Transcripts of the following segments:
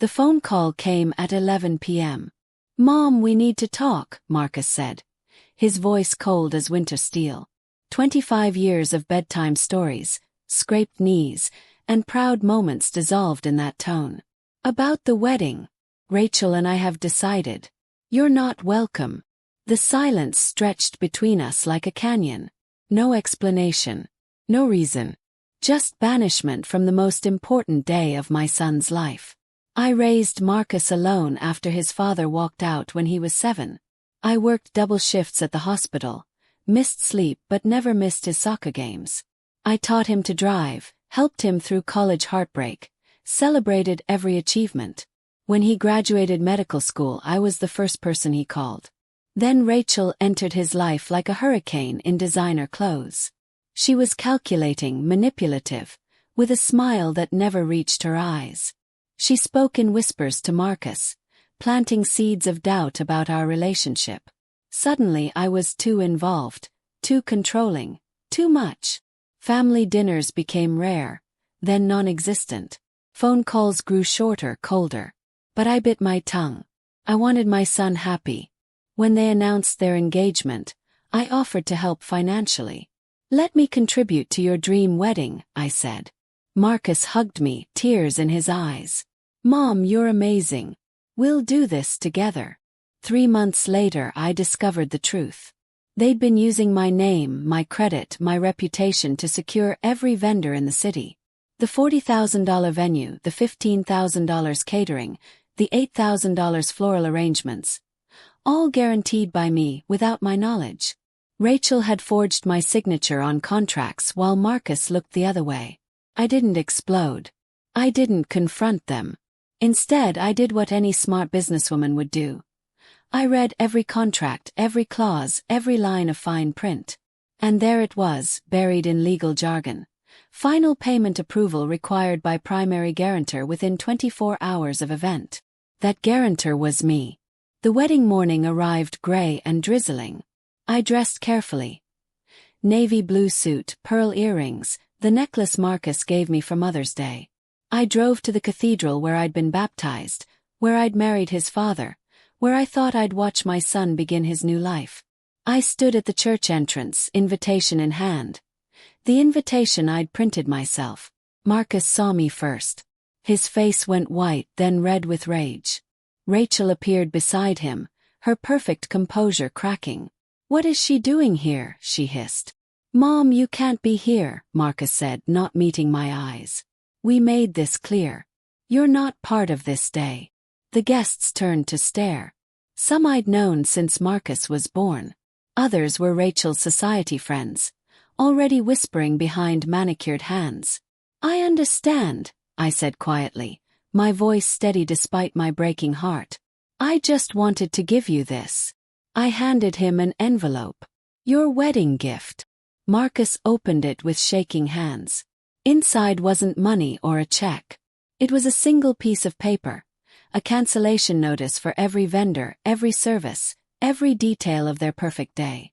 The phone call came at 11 p.m. "Mom, we need to talk," Marcus said, his voice cold as winter steel. 25 years of bedtime stories, scraped knees, and proud moments dissolved in that tone. "About the wedding. Rachel and I have decided. You're not welcome." The silence stretched between us like a canyon. No explanation. No reason. Just banishment from the most important day of my son's life. I raised Marcus alone after his father walked out when he was 7. I worked double shifts at the hospital, missed sleep but never missed his soccer games. I taught him to drive, helped him through college heartbreak, celebrated every achievement. When he graduated medical school, I was the first person he called. Then Rachel entered his life like a hurricane in designer clothes. She was calculating, manipulative, with a smile that never reached her eyes. She spoke in whispers to Marcus, planting seeds of doubt about our relationship. Suddenly I was too involved, too controlling, too much. Family dinners became rare, then non-existent. Phone calls grew shorter, colder. But I bit my tongue. I wanted my son happy. When they announced their engagement, I offered to help financially. "Let me contribute to your dream wedding," I said. Marcus hugged me, tears in his eyes. "Mom, you're amazing. We'll do this together." 3 months later I discovered the truth. They'd been using my name, my credit, my reputation to secure every vendor in the city. The $40,000 venue, the $15,000 catering, the $8,000 floral arrangements. All guaranteed by me without my knowledge. Rachel had forged my signature on contracts while Marcus looked the other way. I didn't explode. I didn't confront them. Instead, I did what any smart businesswoman would do. I read every contract, every clause, every line of fine print. And there it was, buried in legal jargon. Final payment approval required by primary guarantor within 24 hours of event. That guarantor was me. The wedding morning arrived gray and drizzling. I dressed carefully. Navy blue suit, pearl earrings, the necklace Marcus gave me for Mother's Day. I drove to the cathedral where I'd been baptized, where I'd married his father, where I thought I'd watch my son begin his new life. I stood at the church entrance, invitation in hand. The invitation I'd printed myself. Marcus saw me first. His face went white, then red with rage. Rachel appeared beside him, her perfect composure cracking. "What is she doing here?" she hissed. "Mom, you can't be here," Marcus said, not meeting my eyes. "We made this clear. You're not part of this day." The guests turned to stare. Some I'd known since Marcus was born. Others were Rachel's society friends, already whispering behind manicured hands. "I understand," I said quietly, my voice steady despite my breaking heart. "I just wanted to give you this." I handed him an envelope. "Your wedding gift." Marcus opened it with shaking hands. Inside wasn't money or a check. It was a single piece of paper, a cancellation notice for every vendor, every service, every detail of their perfect day.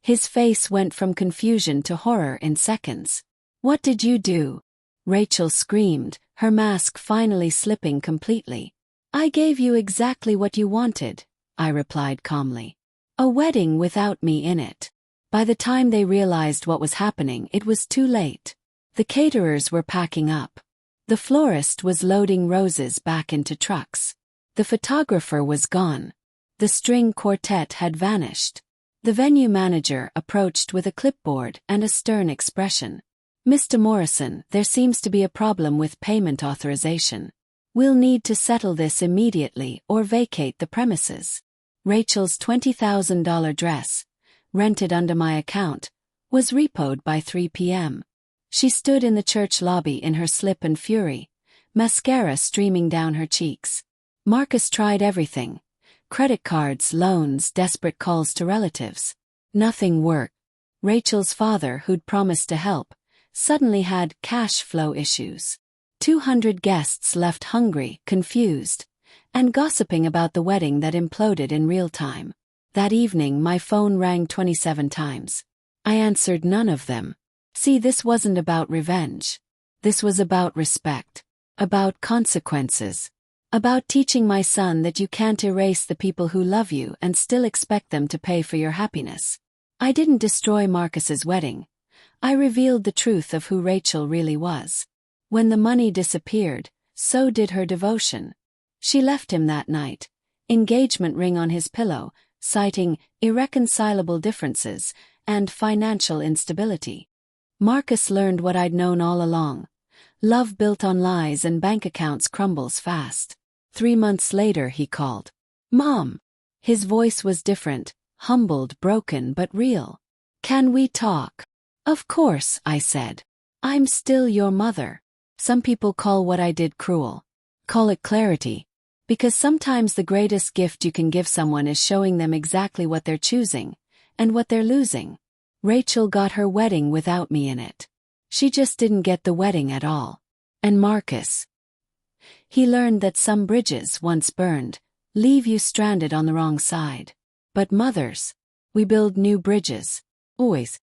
His face went from confusion to horror in seconds. "What did you do?" Rachel screamed, her mask finally slipping completely. "I gave you exactly what you wanted," I replied calmly. "A wedding without me in it." By the time they realized what was happening, it was too late. The caterers were packing up. The florist was loading roses back into trucks. The photographer was gone. The string quartet had vanished. The venue manager approached with a clipboard and a stern expression. "Mr. Morrison, there seems to be a problem with payment authorization. We'll need to settle this immediately or vacate the premises." Rachel's $20,000 dress, rented under my account, was repoed by 3 p.m. She stood in the church lobby in her slip and fury, mascara streaming down her cheeks. Marcus tried everything. Credit cards, loans, desperate calls to relatives. Nothing worked. Rachel's father, who'd promised to help, suddenly had cash flow issues. 200 guests left hungry, confused, and gossiping about the wedding that imploded in real time. That evening my phone rang 27 times. I answered none of them. See, this wasn't about revenge. This was about respect. About consequences. About teaching my son that you can't erase the people who love you and still expect them to pay for your happiness. I didn't destroy Marcus's wedding. I revealed the truth of who Rachel really was. When the money disappeared, so did her devotion. She left him that night, engagement ring on his pillow, citing irreconcilable differences and financial instability. Marcus learned what I'd known all along. Love built on lies and bank accounts crumbles fast. 3 months later he called. "Mom." His voice was different, humbled, broken, but real. "Can we talk?" "Of course," I said. "I'm still your mother." Some people call what I did cruel. Call it clarity. Because sometimes the greatest gift you can give someone is showing them exactly what they're choosing, and what they're losing. Rachel got her wedding without me in it. She just didn't get the wedding at all. And Marcus. He learned that some bridges, once burned, leave you stranded on the wrong side. But mothers, we build new bridges. Always.